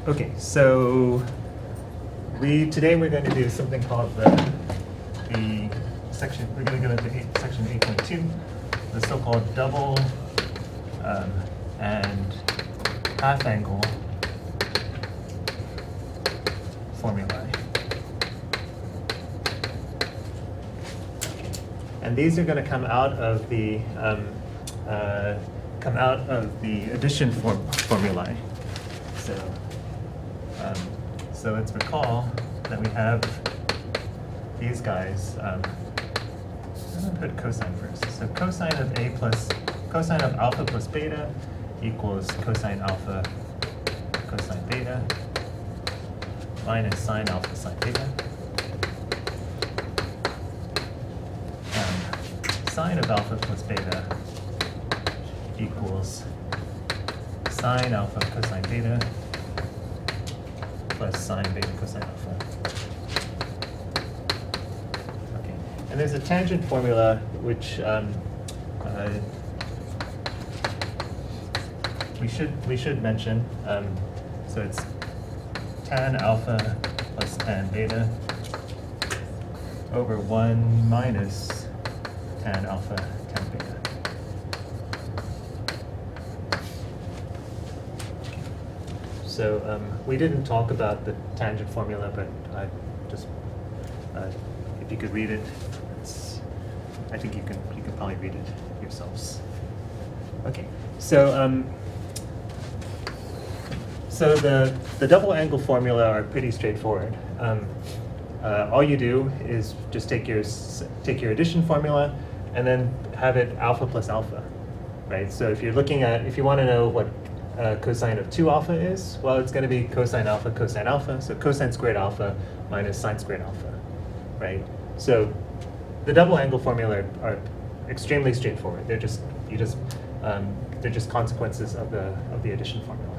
Okay, so today we're going to do something called the section. We're going to go into section 8.2, the so-called double and half angle formulae. And these are going to come out of the addition formulae. So let's recall that we have these guys. I'm going to put cosine first. So cosine of A plus cosine of alpha plus beta equals cosine alpha cosine beta minus sine alpha sine beta. Sine of alpha plus beta equals sine alpha cosine beta plus sine beta cosine alpha. Okay, and there's a tangent formula which we should mention. So it's tan alpha plus tan beta over 1 minus tan alpha tan beta. So we didn't talk about the tangent formula, but I just if you could read it, I think you can probably read it yourselves. Okay, so so the double angle formula are pretty straightforward. All you do is just take your addition formula and then have it alpha plus alpha, right? So if you want to know what cosine of 2 alpha is, well, it's going to be cosine alpha, so cosine squared alpha minus sine squared alpha, right? So the double angle formula are extremely straightforward. They're just consequences of the addition formula.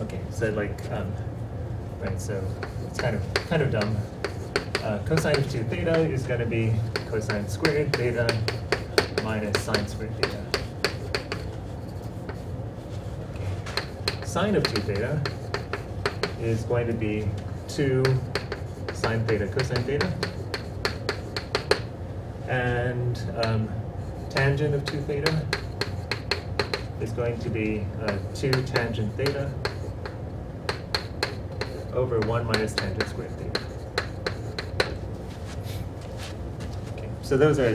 Okay, so like right, so it's kind of dumb. Cosine of 2 theta is going to be cosine squared theta minus sine squared theta. Sine of 2 theta is going to be 2 sine theta cosine theta. And tangent of 2 theta is going to be 2 tangent theta over 1 minus tangent squared theta. Okay, so those are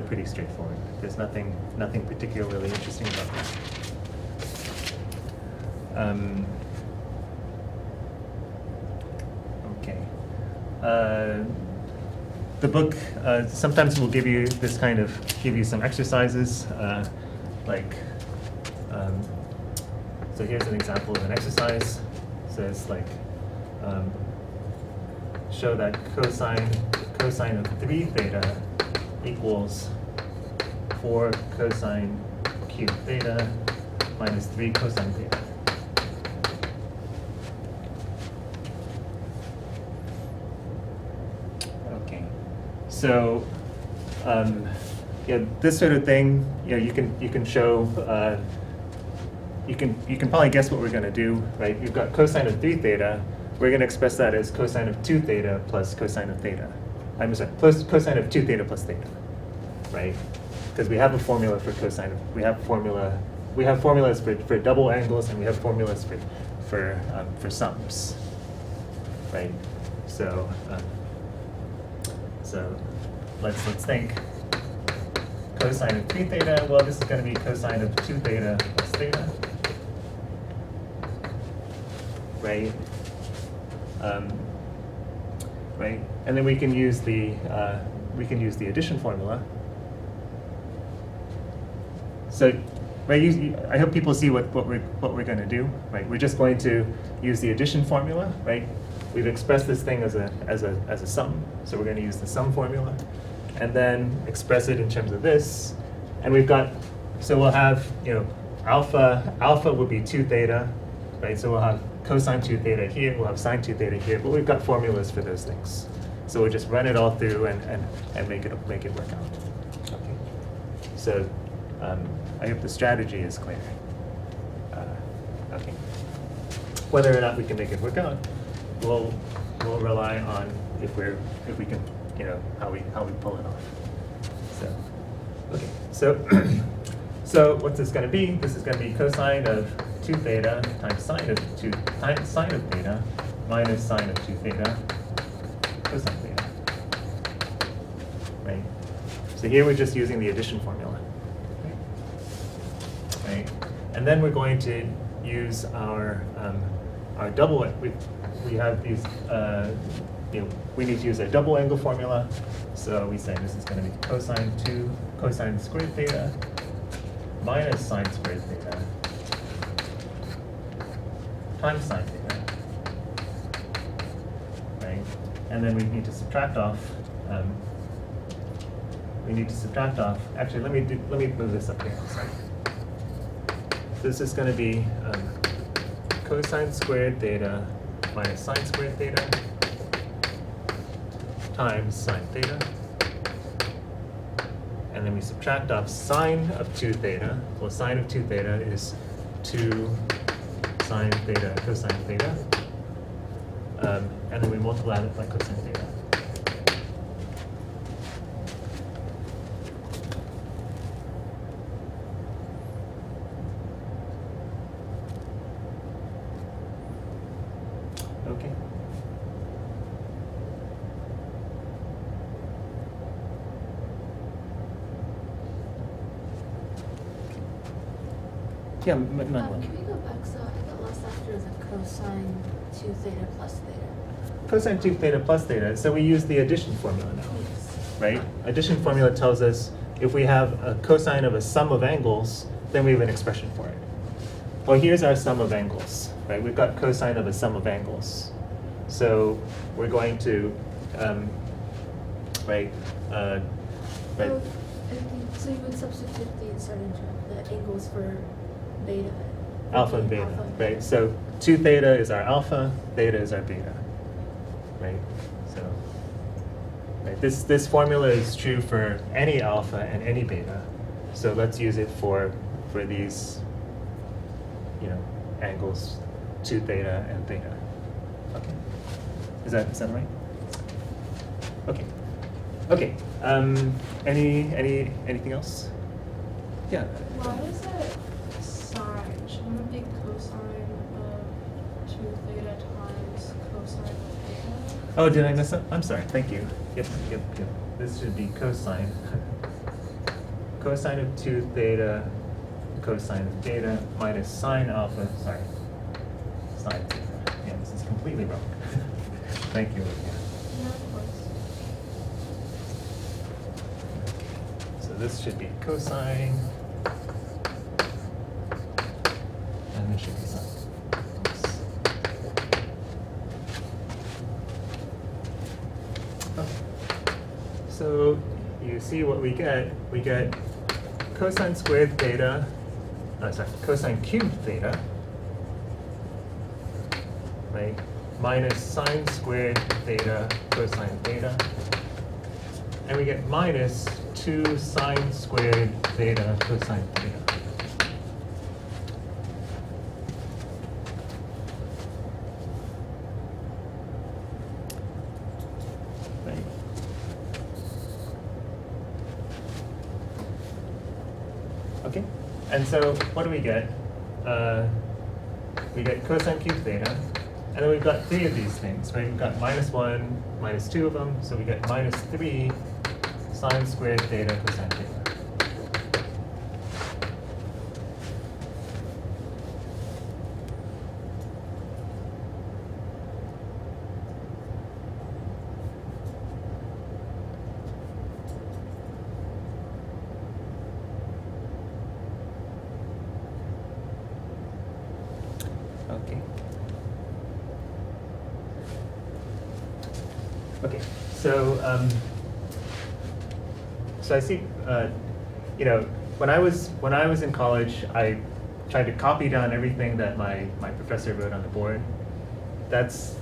pretty straightforward. There's nothing particularly interesting about that. Okay. The book sometimes will give you some exercises, like so here's an example of an exercise. So it's like show that cosine of 3 theta equals 4 cosine cubed theta minus 3 cosine theta. Okay, so this sort of thing, you can show. You can probably guess what we're going to do, right? You've got cosine of 3 theta. We're going to express that as cosine of 2 theta plus cosine of theta. I'm sorry, plus cosine of 2 theta plus theta, right? Because we have a formula for cosine. We have formulas for double angles, and we have formulas for sums, right? So let's think. Cosine of 3 theta. Well, this is going to be cosine of 2 theta plus theta. Right, right, and then we can use the addition formula. So, right, I hope people see what we're going to do. Right, we're just going to use the addition formula. Right, we've expressed this thing as a sum, so we're going to use the sum formula, and then express it in terms of this, and we'll have alpha would be 2 theta, right? So we'll have cosine 2 theta here, we'll have sine 2 theta here, but we've got formulas for those things. So we'll just run it all through and make it work out. Okay. So I hope the strategy is clear. Okay. whether or not we can make it work out, we'll rely on if we can, you know, how we pull it off. So, okay, so so what's this going to be? This is going to be cosine of 2 theta times sine of theta minus sine of 2 theta cosine theta. Right. So here we're just using the addition formula. Right. And then we're going to use our double. We have these. You know, we need to use a double angle formula. So we say this is going to be cosine squared theta minus sine squared theta times sine theta. Right. And then we need to subtract off. Actually, let me move this up here. Sorry. So this is going to be cosine squared theta minus sine squared theta times sine theta. And then we subtract off sine of 2 theta. Well, sine of 2 theta is 2 sine theta cosine theta. And then we multiply it by cosine theta. Okay. Yeah, Can we go back? So I got lost after the cosine 2 theta plus theta. Cosine 2 theta plus theta. So we use the addition formula now, Yes. right? Addition formula tells us if we have a cosine of a sum of angles, then we have an expression for it. Well, here's our sum of angles, right? We've got cosine of a sum of angles. So we're going to, right? So you would substitute the inserted the angles for beta. Alpha and beta, right? So 2 theta is our alpha, theta is our beta, right? So, right, this formula is true for any alpha and any beta. So let's use it for these, you know, angles 2 theta and theta. Okay, is that right? Okay, okay. Anything else? Yeah. Why is it sine? Shouldn't it be cosine of 2 theta times cosine of theta? Oh, did I mess up? I'm sorry. Thank you. Yep. This should be cosine. Cosine of 2 theta cosine of theta minus sine alpha. Sorry. Sine theta. Yeah, this is completely wrong. Thank you, Olivia. Yeah, of course. So this should be cosine. And this should be sine. Oops. Okay. So you see what we get. We get cosine squared theta, cosine cubed theta, right? Minus sine squared theta cosine theta. And we get minus 2 sine squared theta cosine theta. Right. Okay, and so what do we get? We get cosine cubed theta, and then we've got 3 of these things, right? We've got -1, -2 of them, so we get -3 sine squared theta cosine theta. Okay. Okay, so I see, you know, when I was in college, I tried to copy down everything that my professor wrote on the board. That's,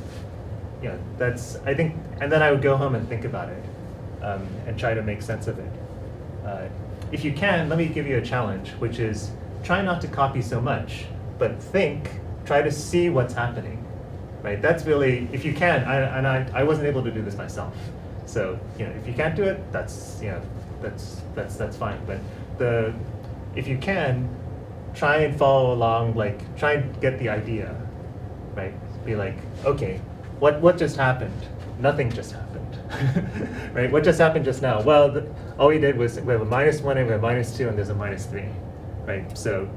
you know, I think, and then I would go home and think about it and try to make sense of it. If you can, let me give you a challenge, which is try not to copy so much, but think try to see what's happening, right? That's really, if you can, I wasn't able to do this myself. So, if you can't do it, that's fine. But if you can, try and follow along, like try and get the idea, right? Be like, okay, what just happened? Nothing just happened, right? What just happened just now? Well, all we did was we have a -1 and we have a -2 and there's a -3, right? So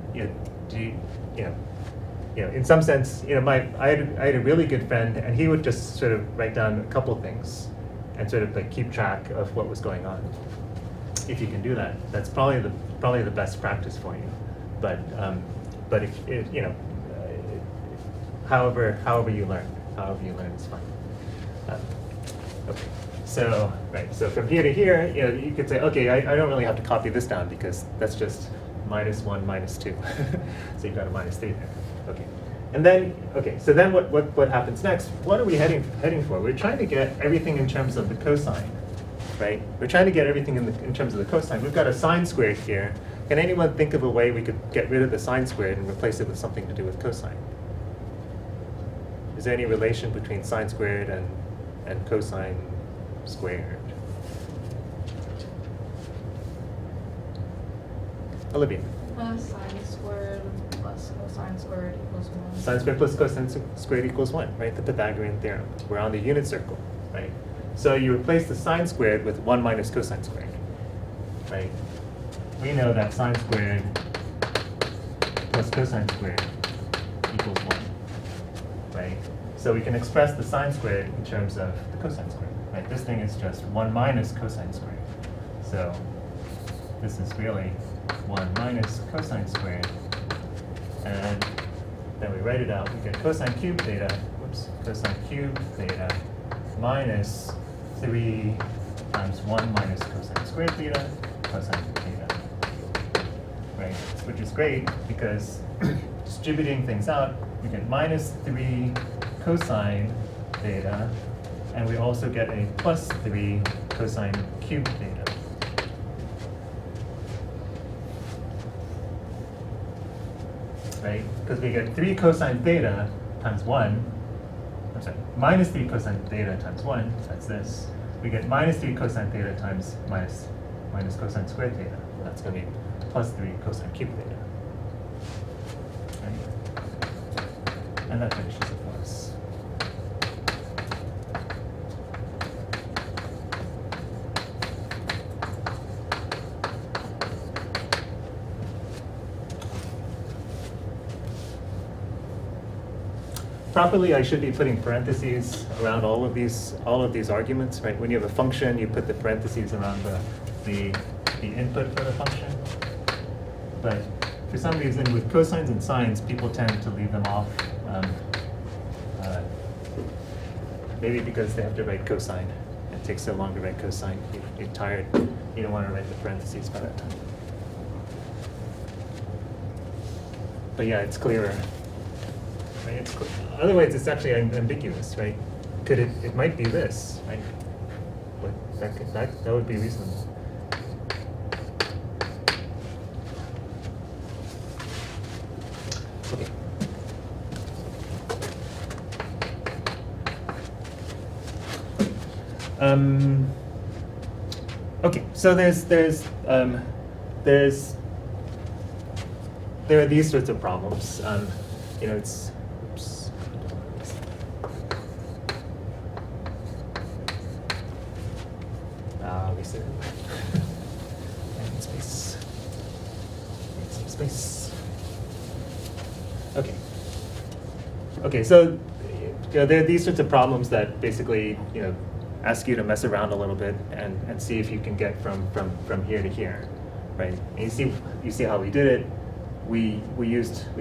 in some sense, I had a really good friend, and he would just sort of write down a couple things and sort of like keep track of what was going on. If you can do that, that's probably the best practice for you. But if however you learn is fine. Okay. So from here to here, you could say, okay, I don't really have to copy this down because that's just -1, -2. So you've got a -3 there. Okay. And then, so then what happens next? What are we heading for? We're trying to get everything in terms of the cosine, right? We're trying to get everything in terms of the cosine. We've got a sine squared here. Can anyone think of a way we could get rid of the sine squared and replace it with something to do with cosine? Is there any relation between sine squared and cosine squared? Olivia. Sine squared plus cosine squared equals 1. Sine squared plus cosine squared equals 1, right? The Pythagorean theorem. We're on the unit circle, right? So you replace the sine squared with 1 minus cosine squared, right? We know that sine squared plus cosine squared equals 1, right? So we can express the sine squared in terms of the cosine squared, right? This thing is just 1 minus cosine squared. So this is really 1 minus cosine squared. And then we write it out. We get cosine cubed theta, cosine cubed theta minus 3 times 1 minus cosine squared theta cosine theta, right? Which is great because distributing things out, we get minus 3 cosine theta, and we also get a plus 3 cosine cubed theta. Right? Because we get 3 cosine theta times 1, I'm sorry, minus 3 cosine theta times 1, that's this. We get minus 3 cosine theta times minus cosine squared theta. That's going to be plus 3 cosine cubed theta. Right? And that finishes it for us. Properly, I should be putting parentheses around all of these arguments, right? When you have a function, you put the parentheses around the input for the function. But for some reason, with cosines and sines, people tend to leave them off. Maybe because they have to write cosine. It takes so long to write cosine. You're tired. You don't want to write the parentheses by that time. But yeah, it's clearer. Right? Otherwise, it's actually ambiguous, right? It might be this, right? But that would be reasonable. Okay. Okay. So there are these sorts of problems. It's. Oops. Reset. And space. Need some space. Okay. Okay. So there are these sorts of problems that basically ask you to mess around a little bit and see if you can get from here to here, right? And you see how we did it. We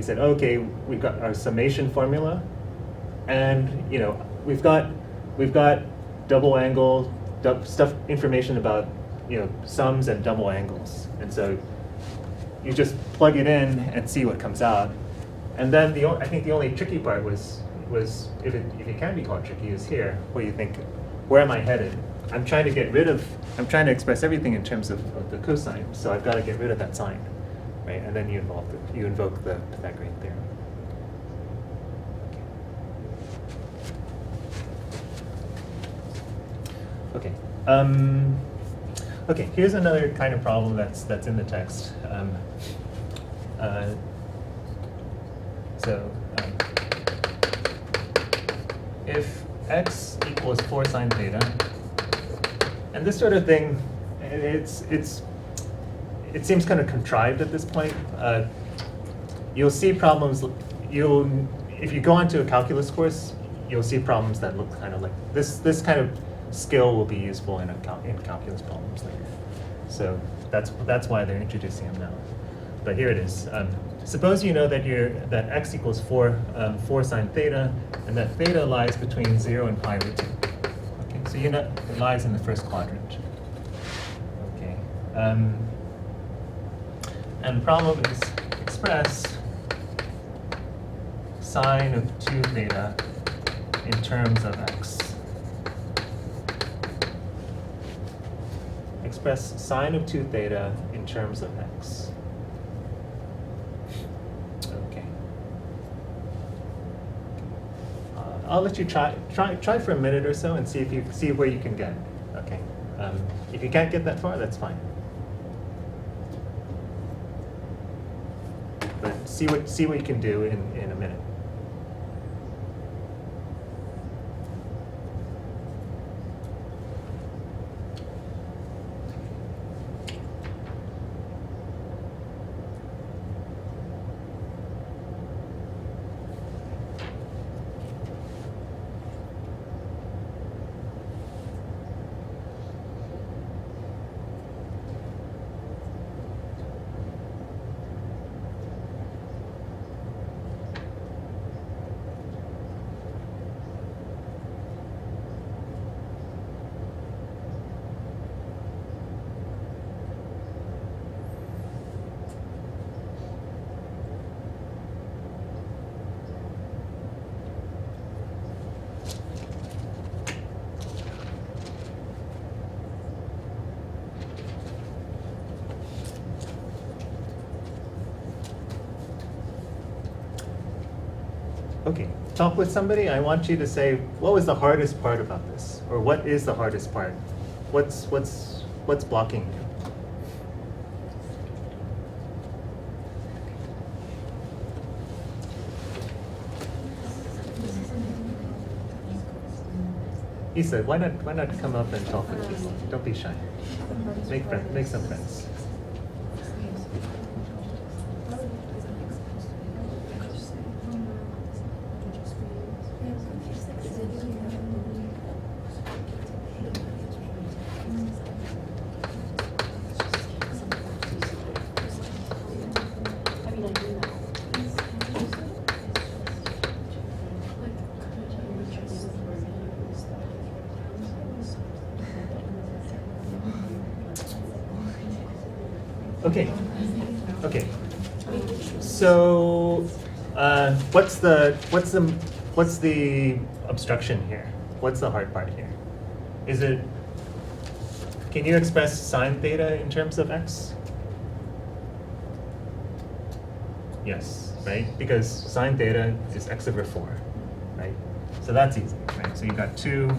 said, okay, we've got our summation formula, and we've got double angle information about sums and double angles, and so you just plug it in and see what comes out. And then I think the only tricky part was if it can be called tricky is here, where you think, where am I headed? I'm trying to express everything in terms of the cosine, so I've got to get rid of that sign. Right, and then you invoke the Pythagorean theorem. Okay. Okay, here's another kind of problem that's in the text. If x equals 4 sine theta, and this sort of thing, it seems kind of contrived at this point. You'll see problems. If you go onto a calculus course, you'll see problems that look kind of like this. This kind of skill will be useful in calculus problems later. So that's why they're introducing them now. But here it is. Suppose you know that that x equals 4 sine theta, and that theta lies between 0 and pi root 2. Okay, so you know it lies in the first quadrant. Okay, and the problem is express sine of 2 theta in terms of x. Express sine of 2 theta in terms of x. Okay. I'll let you try for a minute or so and see where you can get. Okay. If you can't get that far, that's fine. But see what you can do in a minute. Okay, talk with somebody. I want you to say, what was the hardest part about this? Or what is the hardest part? What's blocking you? Issa, why not come up and talk with people? Don't be shy. Make some friends. Okay. So, what's the obstruction here? What's the hard part here? Can you express sine theta in terms of x? Yes, right? Because sine theta is x over 4, right? So that's easy, right? So you got 2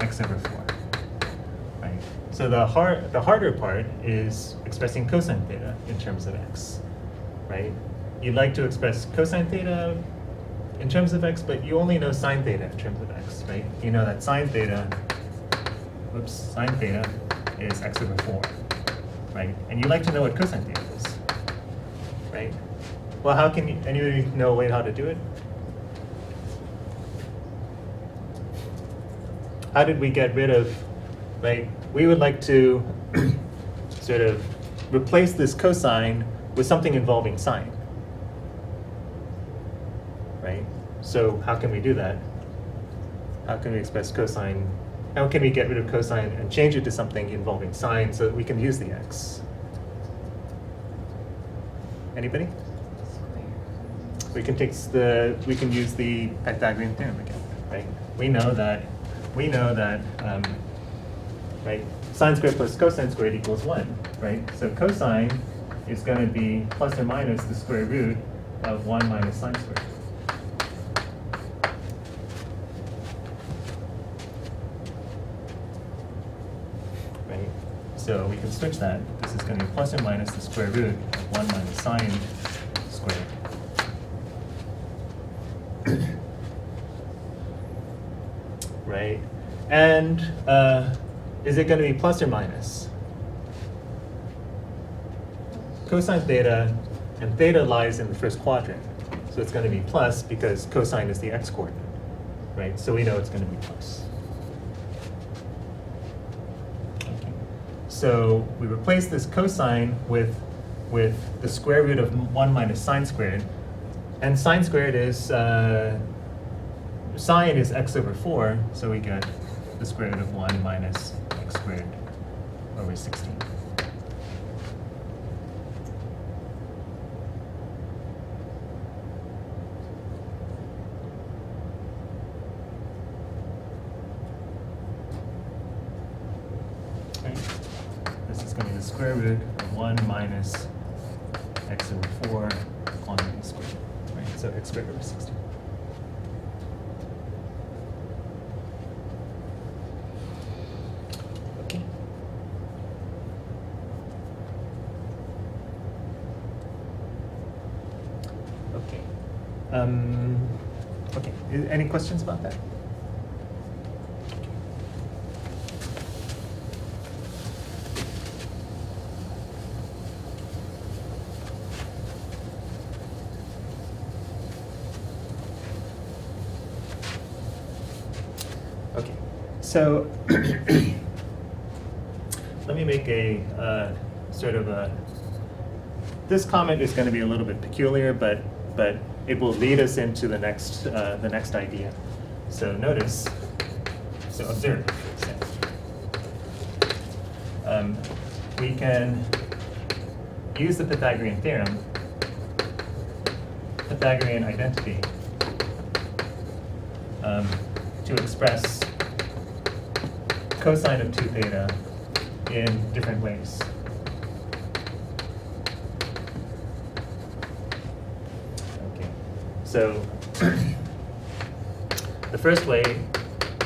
x over 4, right? So the harder part is expressing cosine theta in terms of x, right? You'd like to express cosine theta in terms of x, but you only know sine theta in terms of x, right? You know that sine theta is x over 4, right? And you like to know what cosine theta is, right? Well, anybody know a way how to do it? How did we get rid of, right? We would like to sort of replace this cosine with something involving sine, right? So how can we do that? How can we express cosine? How can we get rid of cosine and change it to something involving sine so that we can use the x? Anybody? We can use the Pythagorean theorem again, right? We know that right, sine squared plus cosine squared equals 1, right? So cosine is going to be plus or minus the square root of 1 minus sine squared. So we can switch that. This is going to be plus or minus the square root of 1 minus sine squared. Right? And is it going to be plus or minus? Cosine theta, and theta lies in the first quadrant. So it's going to be plus because cosine is the x-coordinate. Right? So we know it's going to be plus. Okay. So we replace this cosine with the square root of 1 minus sine squared. And sine squared is, sine is x over 4, so we get the square root of 1 minus x squared over 16. Right? This is going to be the square root of 1 minus x over 4 quantity squared. Right? So x squared over 16. Okay. Okay. Okay. Any questions about that? Okay, so let me make a sort of a. This comment is going to be a little bit peculiar, but it will lead us into the next idea. So notice. So observe. We can use the Pythagorean theorem, Pythagorean identity, to express cosine of 2 theta in different ways. Okay, so the first way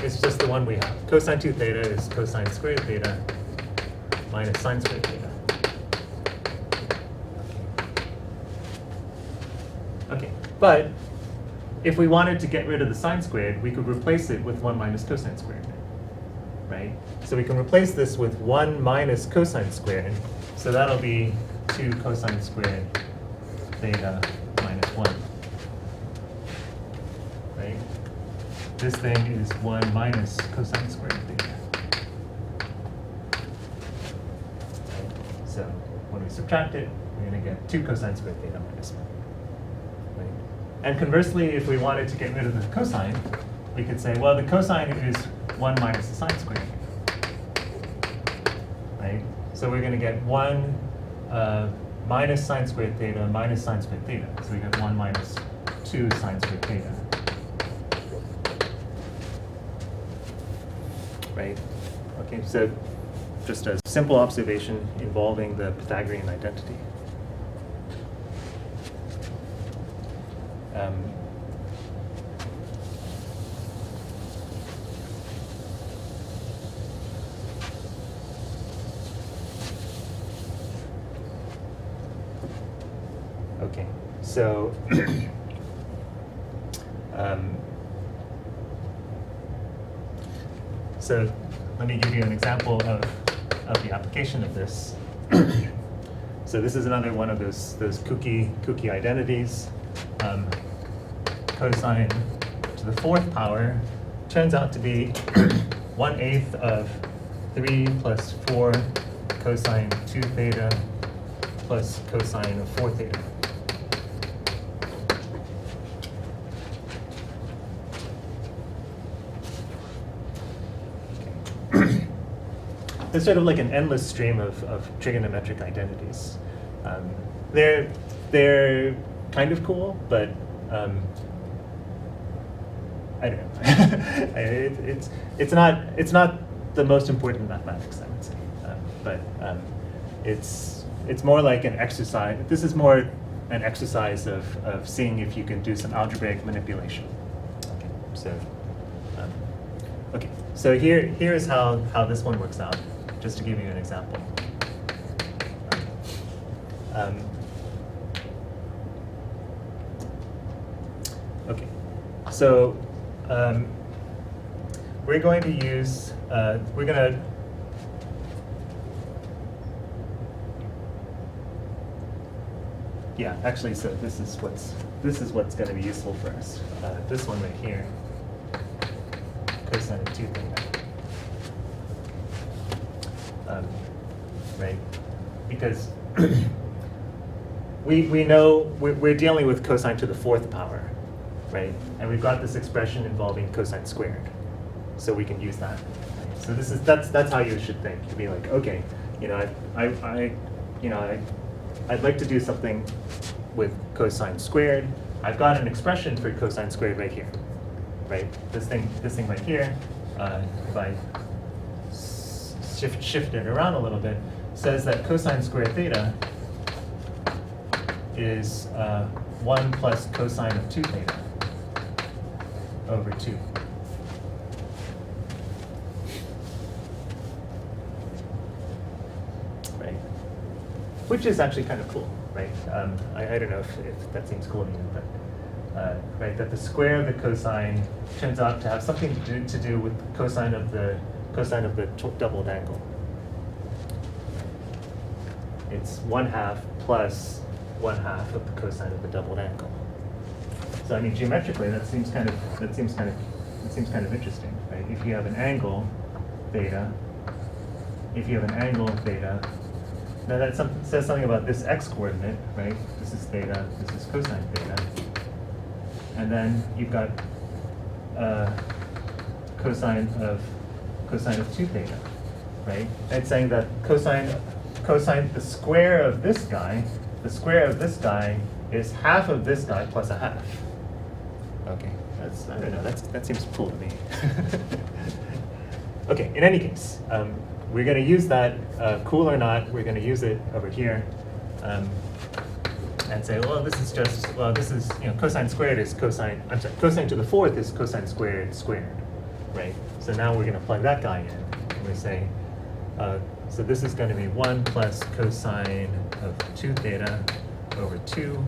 is just the one we have. Cosine 2 theta is cosine squared theta minus sine squared theta. Okay, but if we wanted to get rid of the sine squared, we could replace it with 1 minus cosine squared, right? So we can replace this with 1 minus cosine squared, so that'll be 2 cosine squared theta minus 1, right? This thing is 1 minus cosine squared theta. Right? So when we subtract it, we're going to get 2 cosine squared theta minus 1. And conversely, if we wanted to get rid of the cosine, we could say, well, the cosine is 1 minus the sine squared. Right? So we're going to get 1 minus sine squared theta minus sine squared theta. So we get 1 minus 2 sine squared theta. Right? Okay, so just a simple observation involving the Pythagorean identity. Okay, so so let me give you an example of the application of this. So this is another one of those kooky identities. Cosine to the 4th power turns out to be 1/8 of 3 plus 4 cosine 2 theta plus cosine of 4 theta. Okay. There's sort of like an endless stream of trigonometric identities. They're kind of cool, but I don't know. it's not the most important mathematics, I would say, but it's more like an exercise. This is more an exercise of seeing if you can do some algebraic manipulation. Okay, so okay, so here is how this one works out. just to give you an example. Okay, so we're going to use, we're going to, yeah, actually, so this is what's going to be useful for us. This one right here, cosine of 2 theta. Right, because we know we're dealing with cosine to the 4th power, right? And we've got this expression involving cosine squared, so we can use that. Right? So that's how you should think. You'd be like, okay, you know, I'd like to do something with cosine squared. I've got an expression for cosine squared right here, right? This thing right here. If I shift it around a little bit, says that cosine squared theta is 1 plus cosine of 2 theta over 2. Right? Which is actually kind of cool, right? I don't know if that seems cool to you, but right, that the square of the cosine turns out to have something to do with the cosine of the doubled angle. It's 1/2 plus 1/2 of the cosine of the doubled angle. So I mean, geometrically, that seems kind of interesting, right? If you have an angle theta, now that says something about this x coordinate, right? This is theta, this is cosine theta, and then you've got cosine of 2 theta, right? It's saying that cosine, the square of this guy is half of this guy plus a half. Okay, I don't know, that seems cool to me. Okay, in any case, we're going to use that, cool or not, we're going to use it over here, and say, well, this is, you know, cosine squared is cosine, I'm sorry, cosine to the 4th is cosine squared, right? So now we're going to plug that guy in, and we say, so this is going to be 1 plus cosine of 2 theta over 2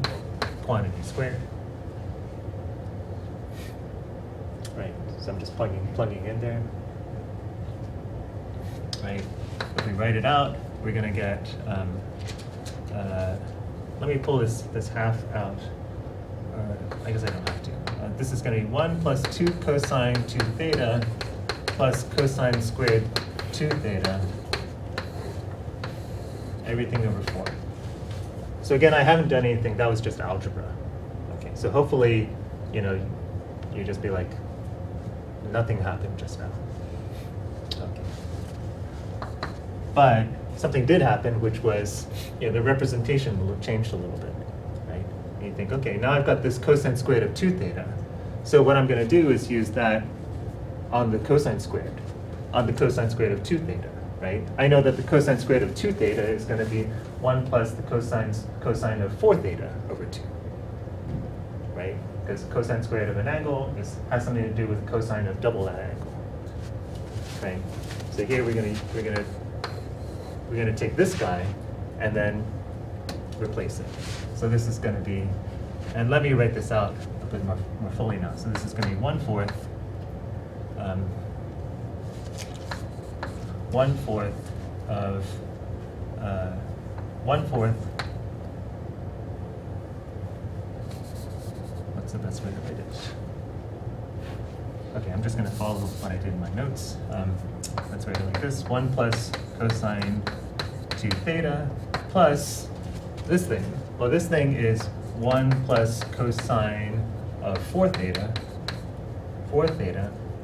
quantity squared. Right, so I'm just plugging in there. Right, if we write it out, we're going to get, let me pull this half out. I guess I don't have to. This is going to be 1 plus 2 cosine 2 theta plus cosine squared 2 theta, everything over 4. So again, I haven't done anything. That was just algebra. Okay, so hopefully, you know, you just be like, nothing happened just now. Okay. But something did happen, which was, you know, the representation changed a little bit, right? And you think, okay, now I've got this cosine squared of 2 theta. So what I'm going to do is use that on the cosine squared of 2 theta, right? I know that the cosine squared of 2 theta is going to be 1 plus the cosine of 4 theta over 2, right? Because cosine squared of an angle has something to do with cosine of double that angle, right? So here we're gonna take this guy and then replace it. So this is going to be, and let me write this out a bit more fully now. So this is going to be 1/4. 1/4 of 1/4. What's the best way to write it? Okay, I'm just going to follow what I did in my notes. Let's write it like this: 1 plus cosine 2 theta plus this thing. Well, this thing is 1 plus cosine of 4 theta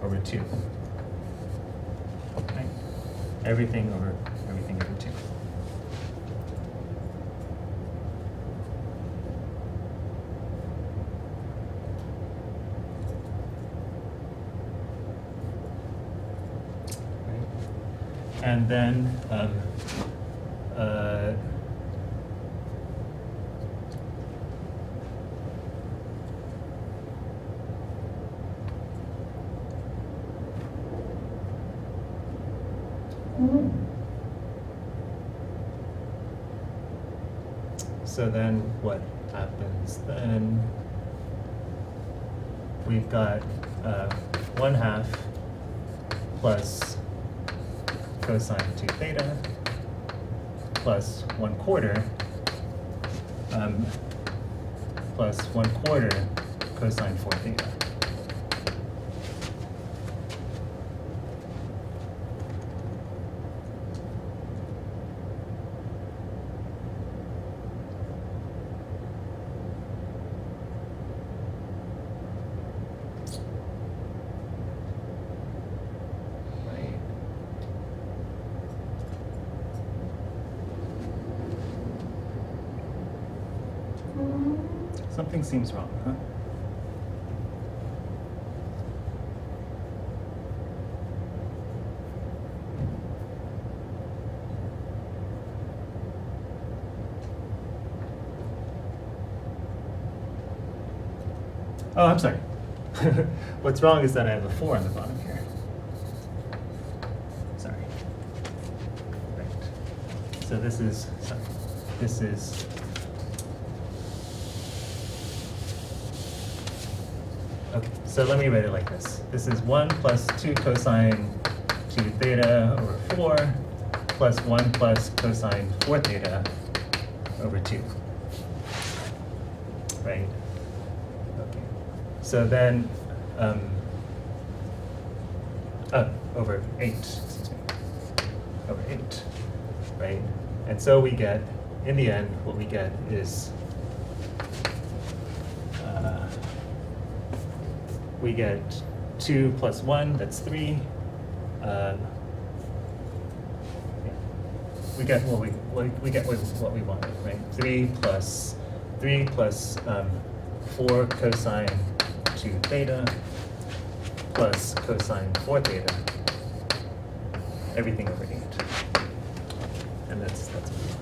over 2. Right? Everything over 2. Right? And then so then what happens then? We've got 1/2 plus cosine 2 theta plus 1/4 plus 1/4 cosine 4 theta. Something seems wrong, huh? Oh, I'm sorry. What's wrong is that I have a 4 on the bottom here. Sorry. Right. So this is, sorry. This is, okay, so let me write it like this. This is 1 plus 2 cosine 2 theta over 4 plus 1 plus cosine 4 theta over 2. Right? Okay. So then, over 8, excuse me. Over 8, right? And so we get, in the end, what we get is we get 2 plus 1, that's 3. Yeah. We get what we get what we wanted, right? 3 plus 4 cosine 2 theta plus cosine 4 theta, everything over 8. And that's what we want.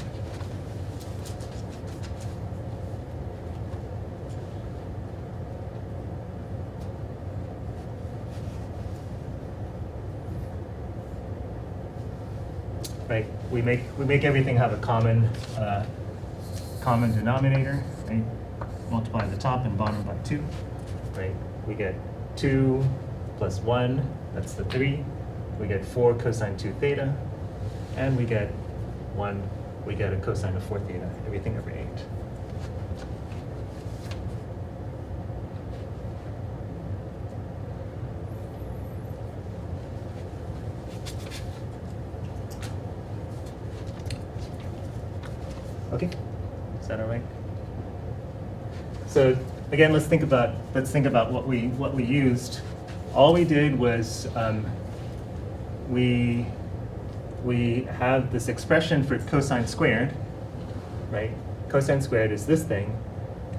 Right, we make everything have a common denominator, right? Multiply the top and bottom by 2, right? We get 2 plus 1, that's the 3. We get 4 cosine 2 theta, and we get a cosine of 4 theta, everything over 8. Okay, is that all right? So again, let's think about what we used. All we did was we have this expression for cosine squared, right? Cosine squared is this thing,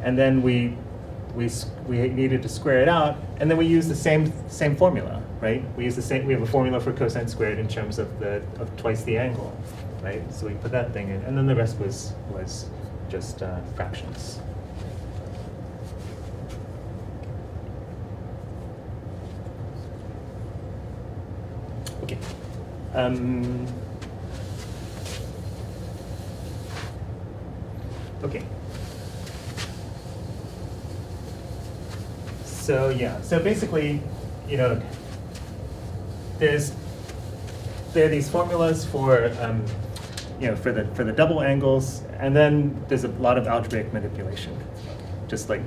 and then we needed to square it out, and then we use the same formula, right? We have a formula for cosine squared in terms of twice the angle, right? So we put that thing in, and then the rest was just fractions. Okay. Okay. So yeah, so basically, there are these formulas for for the double angles, and then there's a lot of algebraic manipulation, just like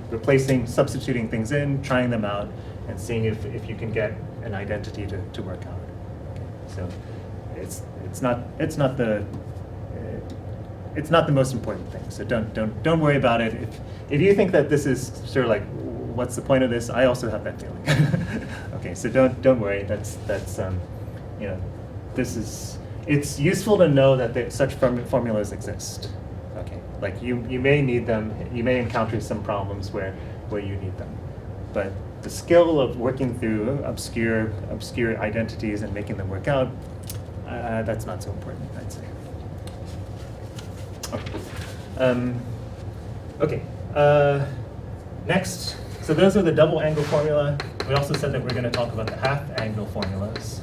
substituting things in, trying them out, and seeing if you can get an identity to work out. Okay. So it's not the most important thing. So don't worry about it. If you think that this is sort of like, what's the point of this? I also have that feeling. Okay, so don't worry. That's it's useful to know that such formulas exist. Okay, like you may need them. You may encounter some problems where you need them, but the skill of working through obscure identities and making them work out, that's not so important, I'd say. Okay. Next, so those are the double angle formula. We also said that we're going to talk about the half angle formulas.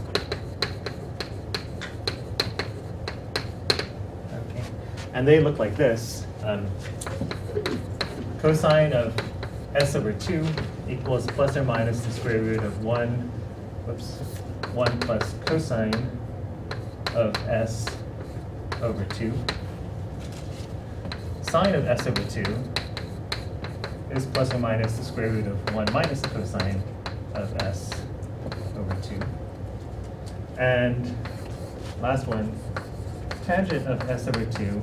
Okay, and they look like this. cosine of s over 2 equals plus or minus the square root of 1 plus cosine of s over 2. Sine of s over 2 is plus or minus the square root of 1 minus the cosine of s over 2. And last one, tangent of s over 2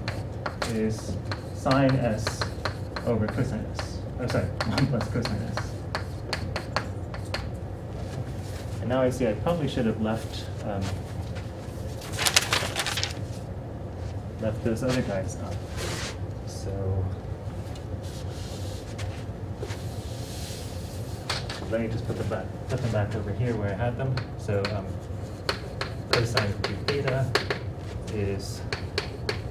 is sine s over cosine s. Oh, sorry, 1 plus cosine s. And now I see I probably should have left those other guys up. So let me just put them back over here where I had them. So cosine of 2 theta is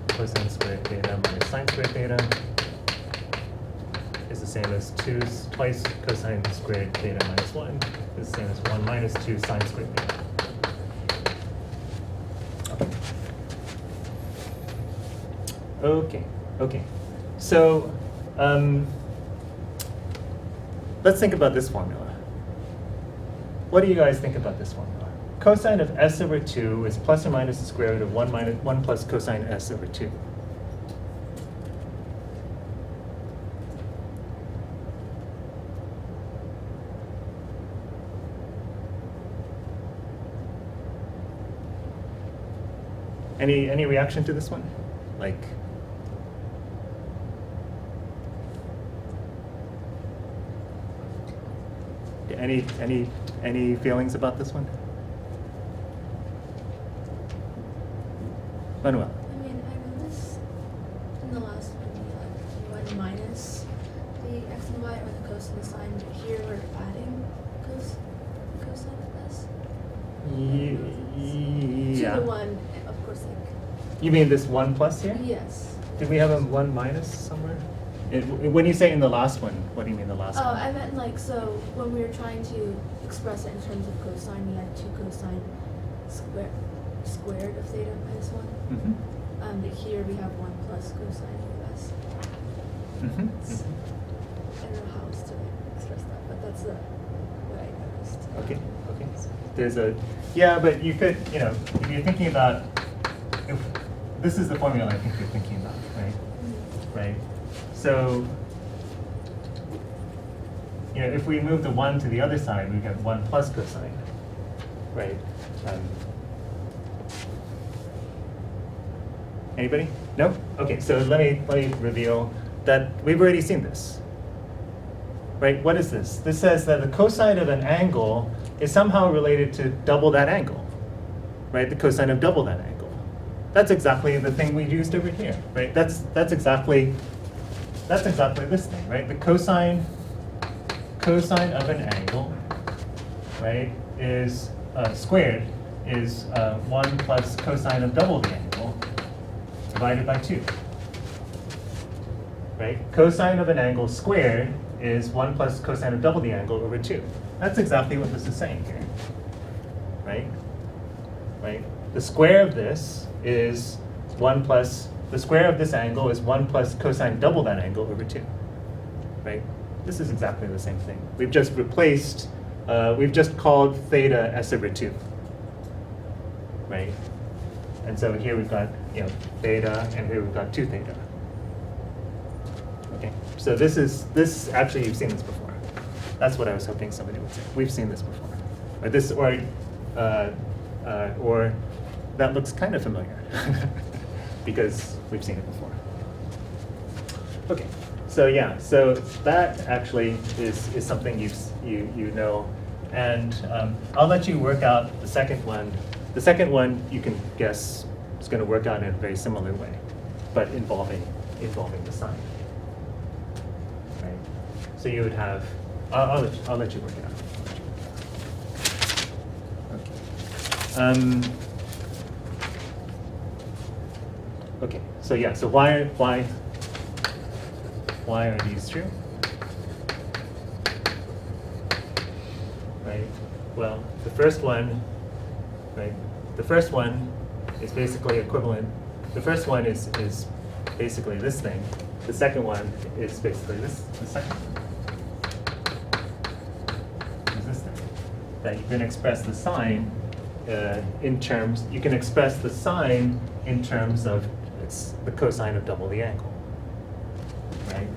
cosine squared theta minus sine squared theta is the same as twice cosine squared theta minus 1 is the same as 1 minus 2 sine squared theta. Okay. So let's think about this formula. What do you guys think about this formula? Cosine of s over 2 is plus or minus the square root of 1 plus cosine s over 2. Any reaction to this one? Like, any feelings about this one? Manuel. I mean, I know this in the last one, you went minus the x and y or the cosine and sine, but here we're adding cosine of this. Yeah. To the one, of course, like, You mean this 1 plus here? yes. Did we have a 1 minus somewhere? When you say in the last one, what do you mean the last Oh, one? I meant like, so when we were trying to express it in terms of cosine, we had 2 cosine squared of theta minus 1. Mm-hmm. But here we have 1 plus cosine of s. Mm-hmm. It's- I don't know how else to express that, but that's what I noticed. Okay. There's but you could, if you're thinking about, if this is the formula I think you're thinking about, right? Right? So, if we move the 1 to the other side, we get 1 plus cosine, right? Anybody? No? Okay, so let me reveal that we've already seen this. Right? What is this? This says that the cosine of an angle is somehow related to double that angle. Right? The cosine of double that angle. That's exactly the thing we used over here, right? That's exactly this thing, right? The cosine of an angle, right, is squared is 1 plus cosine of double the angle divided by 2. Right? Cosine of an angle squared is 1 plus cosine of double the angle over 2. That's exactly what this is saying here. Right? Right? The square of this is 1 plus, the square of this angle is 1 plus cosine double that angle over 2. Right? This is exactly the same thing. We've just replaced, we've just called theta s over 2. Right? And so here we've got, theta, and here we've got 2 theta. Okay, so this actually, you've seen this before. That's what I was hoping somebody would say. We've seen this before. Or that looks kind of familiar because we've seen it before. Okay, so that actually is something you know, and I'll let you work out the second one. The second one you can guess is going to work out in a very similar way, but involving the sign. Right. So you would have. I'll let you work it out. Okay. Okay. So why are these true? Right. Well, the first one. Right. The first one is basically equivalent. The first one is basically this thing, the second one is basically this, the second one. Is this thing. That you can express the sine in terms, you can express the sine in terms of it's the cosine of double the angle, right?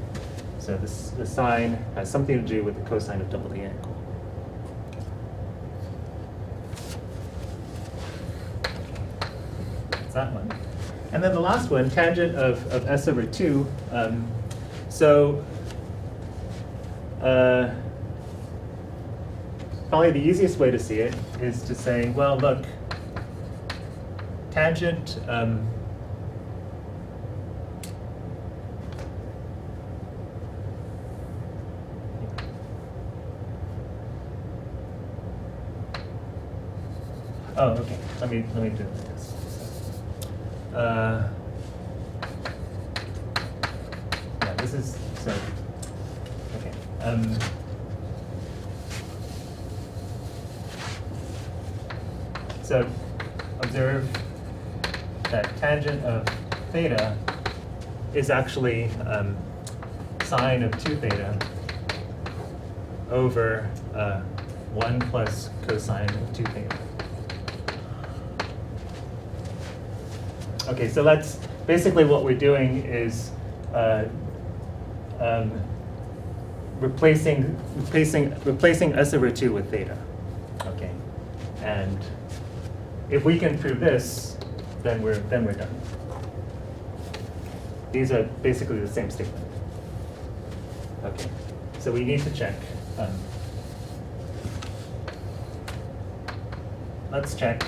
So the sine has something to do with the cosine of double the angle. That's that one. And then the last one, tangent of s over 2. Probably the easiest way to see it is to say, well, look, tangent oh, okay. Let me do it like this. Yeah, this is so. Okay. So observe that tangent of theta is actually sine of 2 theta over 1 plus cosine of 2 theta. Okay, so that's basically what we're doing is replacing s over 2 with theta. Okay, and if we can prove this, then we're done. These are basically the same statement. Okay, so we need to check. Let's check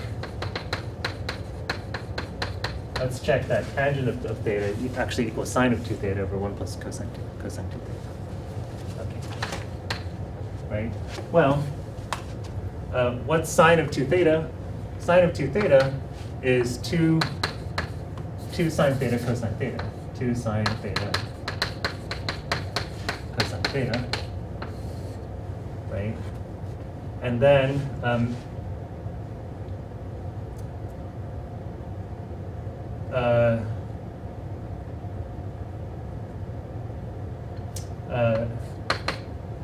that tangent of theta actually equals sine of 2 theta over 1 plus cosine 2 theta. Okay. Right? Well, what's sine of 2 theta? Sine of 2 theta is 2 sine theta cosine theta. 2 sine theta cosine theta. Right? And then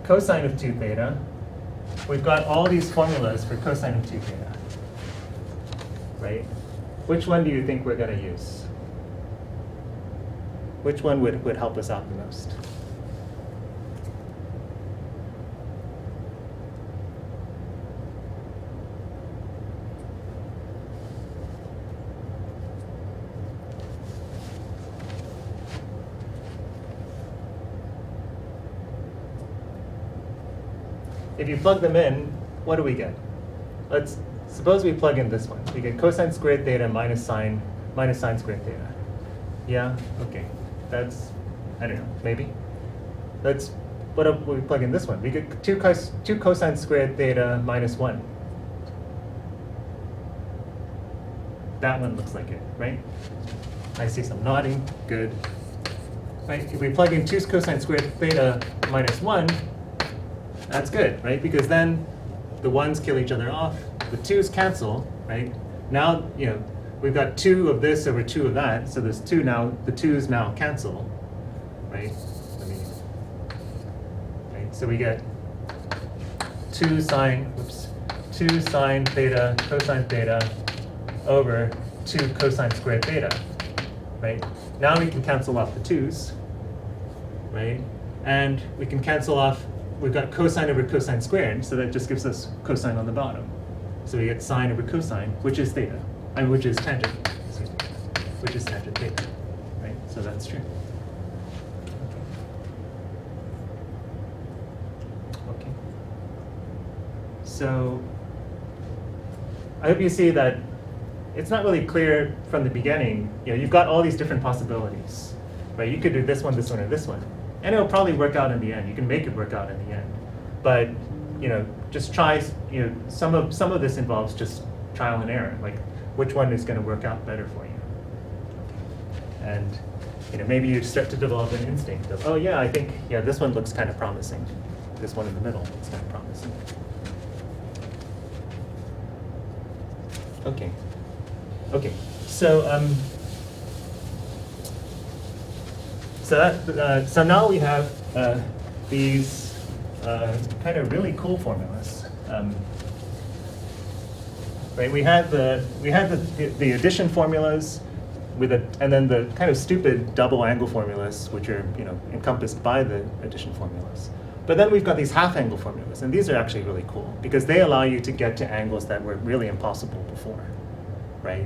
cosine of 2 theta, we've got all these formulas for cosine of 2 theta, right? Which one do you think we're going to use? Which one would help us out the most? If you plug them in, what do we get? Let's suppose we plug in this one. We get cosine squared theta minus sine squared theta. Yeah, okay. That's, I don't know, maybe. What if we plug in this one? We get 2 cosine squared theta minus 1. That one looks like it, right? I see some nodding, good. Right, if we plug in 2 cosine squared theta minus 1, that's good, right? Because then the 1's kill each other off, the 2's cancel, right? Now, we've got 2 of this over 2 of that, so there's 2 now, the 2's now cancel, right? So we get 2 sine theta cosine theta over 2 cosine squared theta, right? Now we can cancel off the 2's, right? And we can cancel off, we've got cosine over cosine squared, so that just gives us cosine on the bottom. So we get sine over cosine, which is theta, which is tangent, excuse me, which is tangent theta, right? So that's true. Okay. So I hope you see that it's not really clear from the beginning. You've got all these different possibilities, right? You could do this one, or this one. And it'll probably work out in the end. You can make it work out in the end. But, just try, some of this involves just trial and error, like which one is going to work out better for you. And, maybe you start to develop an instinct of, oh yeah, I think, this one looks kind of promising. This one in the middle looks kind of promising. Okay. Okay, so So now we have these kind of really cool formulas. Right, we had the addition formulas and then the kind of stupid double angle formulas, which are encompassed by the addition formulas. But then we've got these half angle formulas, and these are actually really cool because they allow you to get to angles that were really impossible before, right?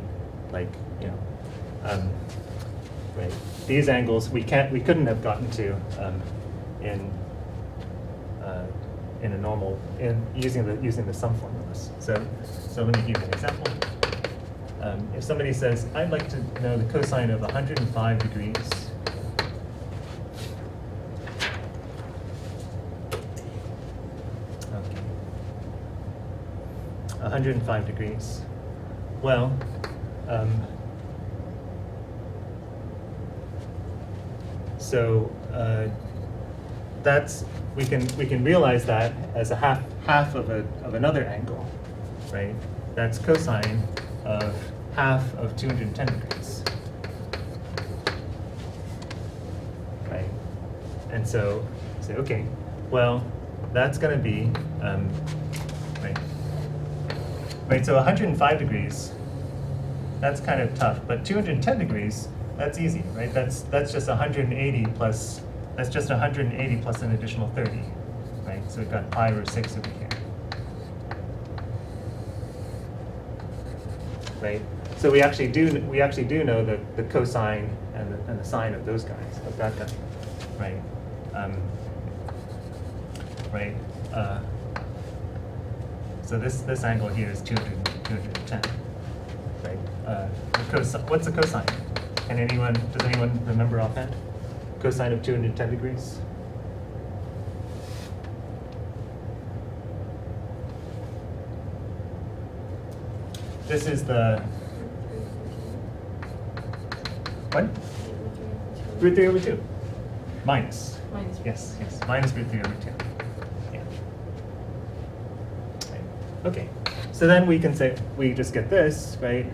Like right, these angles we couldn't have gotten to using the sum formulas. So let me give you an example. If somebody says, I'd like to know the cosine of 105 degrees, okay, 105 degrees, well, so we can realize that as a half of another angle, right? That's cosine of half of 210 degrees, right? And so say, okay, well, that's going to be right. So 105 degrees, that's kind of tough, but 210 degrees, that's easy, right? That's just 180 plus. That's just 180 plus an additional 30, right? So we've got pi over 6 over here, right? So we actually do know the cosine and the sine of those guys, of that guy, right? Right. So this angle here is 210, right? What's the cosine? Does anyone remember offhand? Cosine of 210 degrees? This is the what? Root 3 over 2. Minus. Minus. Yes. Minus root 3 over 2. Yeah. Right. Okay. So then we can say, we just get this, right?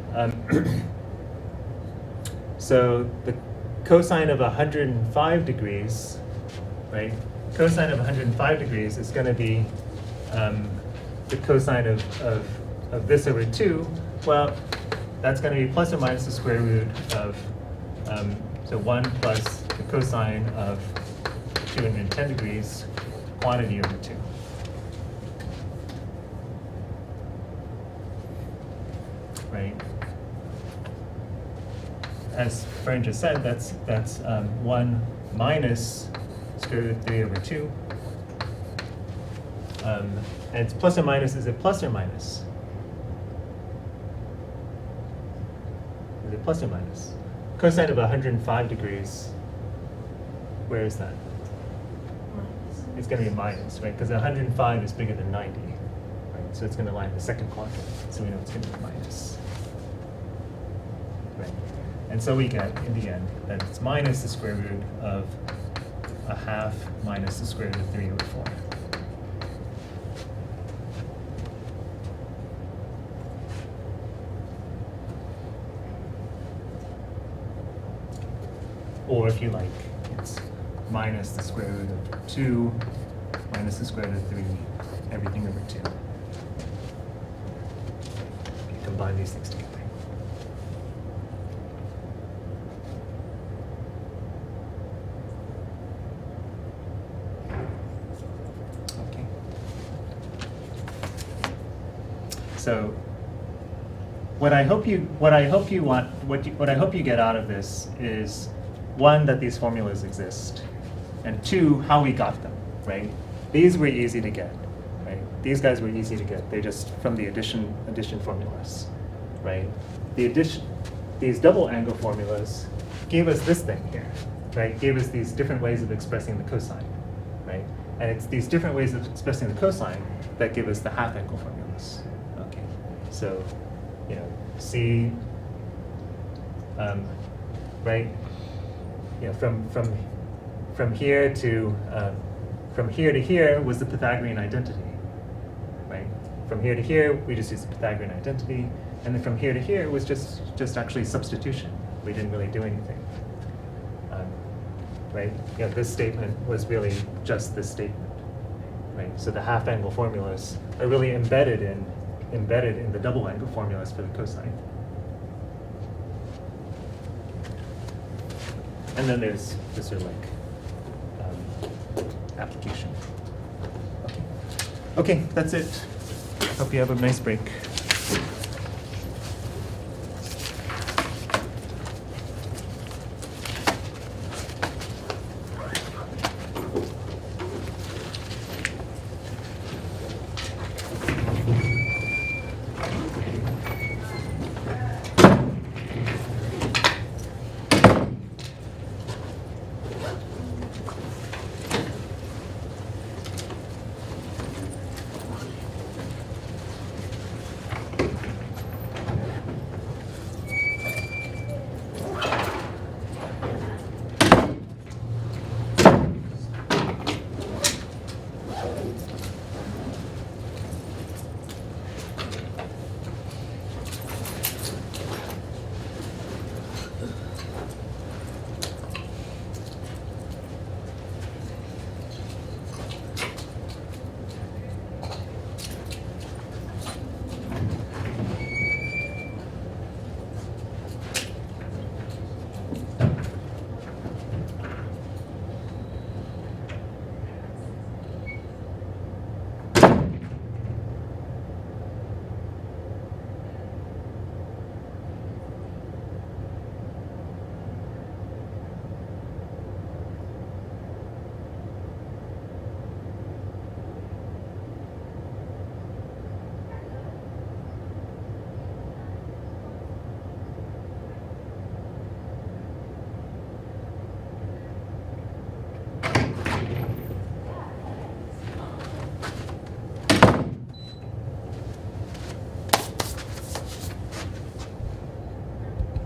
So the cosine of 105 degrees, right? Cosine of 105 degrees is going to be the cosine of this over 2. Well, that's going to be plus or minus the square root of, so 1 plus the cosine of 210 degrees, quantity over 2. Right? As Fern just said, that's 1 minus square root of 3 over 2. And it's plus or minus, is it plus or minus? Is it plus or minus? Cosine of 105 degrees, where is that? Minus. It's going to be a minus, right? Because 105 is bigger than 90, right? So it's going to lie in the second quadrant, so we know it's going to be minus. Right. And so we get, in the end, that it's minus the square root of a half minus the square root of 3 over 4. Or if you like, it's minus the square root of 2 minus the square root of 3, everything over 2. You combine these things together. Okay. So what I hope you get out of this is, one, that these formulas exist, and two, how we got them, right? These were easy to get, right? These guys were easy to get. They just from the addition formulas, right? These double angle formulas gave us this thing here, right? Gave us these different ways of expressing the cosine, right? And it's these different ways of expressing the cosine that give us the half angle formulas. Okay, so see, right? From here to here was the Pythagorean identity, right? From here to here, we just used the Pythagorean identity, and then from here to here was just actually substitution. We didn't really do anything. right? Yeah, this statement was really just this statement, right? So the half angle formulas are really embedded in the double angle formulas for the cosine. And then there's this sort of like application. Okay, that's it. Hope you have a nice break.